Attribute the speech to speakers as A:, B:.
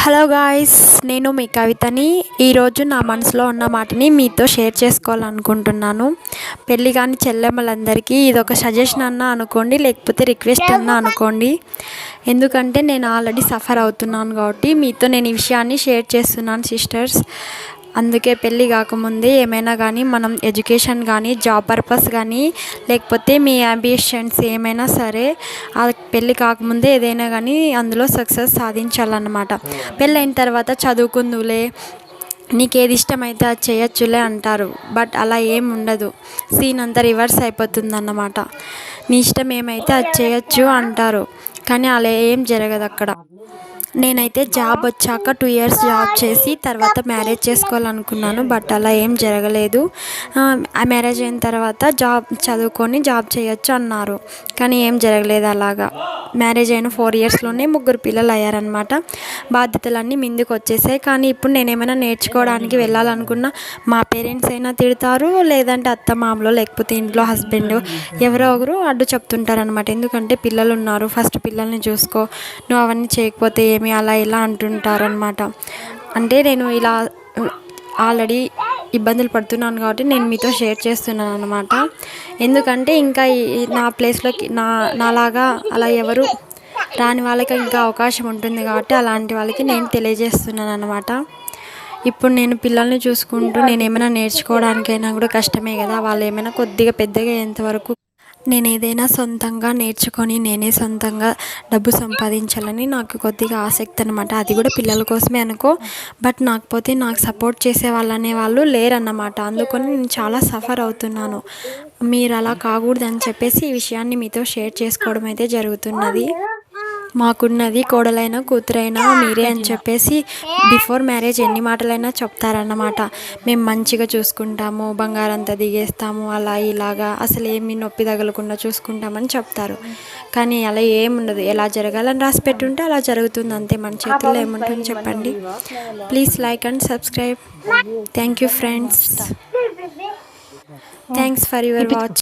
A: Hello guys, నేను మీ కవితని. ఈరోజు నా మనసులో ఉన్న మాటని మీతో షేర్ చేసుకోవాలనుకుంటున్నాను. పెళ్ళి కాని చెల్లెమ్మలందరికీ ఇదొక సజెషన్ అన్నా అనుకోండి, లేకపోతే రిక్వెస్ట్ అన్నా అనుకోండి. ఎందుకంటే నేను ఆల్రెడీ సఫర్ అవుతున్నాను కాబట్టి మీతో నేను ఈ విషయాన్ని షేర్ చేస్తున్నాను సిస్టర్స్. అందుకే పెళ్ళి కాకముందే ఏమైనా కానీ మనం ఎడ్యుకేషన్ కానీ, జాబ్ పర్పస్ కానీ, లేకపోతే మీ అంబిషన్స్ ఏమైనా సరే ఆ పెళ్ళి కాకముందే ఏదైనా కానీ అందులో సక్సెస్ సాధించాలన్నమాట. పెళ్ళైన తర్వాత చదువుకుందులే, నీకేది ఇష్టమైతే అది చేయొచ్చులే అంటారు. బట్ అలా ఏం ఉండదు. సీన్ అంతా రివర్స్ అయిపోతుందన్నమాట. నీ ఇష్టం ఏమైతే అది చేయొచ్చు అంటారు, కానీ అలా ఏం జరగదు అక్కడ. నేనైతే జాబ్ వచ్చాక 2 ఇయర్స్ జాబ్ చేసి తర్వాత మ్యారేజ్ చేసుకోవాలనుకున్నాను. బట్ అలా ఏం జరగలేదు. ఆ మ్యారేజ్ అయిన తర్వాత చదువుకొని జాబ్ చేయొచ్చు అన్నారు, కానీ ఏం జరగలేదు అలాగా. మ్యారేజ్ అయిన 4 ఇయర్స్లోనే 3 పిల్లలు అయ్యారనమాట. బాధ్యతలన్నీ ముందుకు వచ్చేసాయి. కానీ ఇప్పుడు నేనేమైనా నేర్చుకోవడానికి వెళ్ళాలనుకున్నా మా పేరెంట్స్ అయినా తిడతారు, లేదంటే అత్త మామలో, లేకపోతే ఇంట్లో హస్బెండ్ ఎవరో ఒకరు అడ్డు చెప్తుంటారనమాట. ఎందుకంటే పిల్లలు ఉన్నారు, ఫస్ట్ పిల్లల్ని చూసుకో, నువ్వు అవన్నీ చేయకపోతే ఏమి, అలా ఇలా అంటుంటారనమాట. అంటే నేను ఇలా ఆల్రెడీ ఇబ్బందులు పడుతున్నాను కాబట్టి నేను మీతో షేర్ చేస్తున్నాను అనమాట. ఎందుకంటే ఇంకా నా ప్లేస్లోకి నాలాగా అలా ఎవరు రాని వాళ్ళకి ఇంకా అవకాశం ఉంటుంది కాబట్టి అలాంటి వాళ్ళకి నేను తెలియజేస్తున్నాను అనమాట. ఇప్పుడు నేను పిల్లల్ని చూసుకుంటూ నేను ఏమైనా నేర్చుకోవడానికైనా కూడా కష్టమే కదా. వాళ్ళు ఏమైనా కొద్దిగా పెద్దగా అయ్యేంతవరకు నేను ఏదైనా సొంతంగా నేర్చుకొని నేనే సొంతంగా డబ్బు సంపాదించాలని నాకు కొద్దిగా ఆసక్తి అనమాట. అది కూడా పిల్లల కోసమే అనుకో. బట్ నాకు సపోర్ట్ చేసే వాళ్ళు అనేవాళ్ళు లేరన్నమాట. అందుకని నేను చాలా సఫర్ అవుతున్నాను. మీరు అలా కాకూడదని చెప్పేసి ఈ విషయాన్ని మీతో షేర్ చేసుకోవడం అయితే జరుగుతున్నది. మాకున్నది కోడలైనా కూతురైనా మీరే అని చెప్పేసి బిఫోర్ మ్యారేజ్ ఎన్ని మాటలైనా చెప్తారన్నమాట. మేము మంచిగా చూసుకుంటాము, బంగారంతా దిగేస్తాము, అలా ఇలాగా అసలు ఏమి నొప్పి తగలకుండా చూసుకుంటామని చెప్తారు. కానీ అలా ఏముండదు. ఎలా జరగాలని రాసి పెట్టుంటే అలా జరుగుతుంది అంతే. మన చేతుల్లో ఏముంటుంది చెప్పండి. Please like and subscribe. Thank you friends. Thanks for your watch.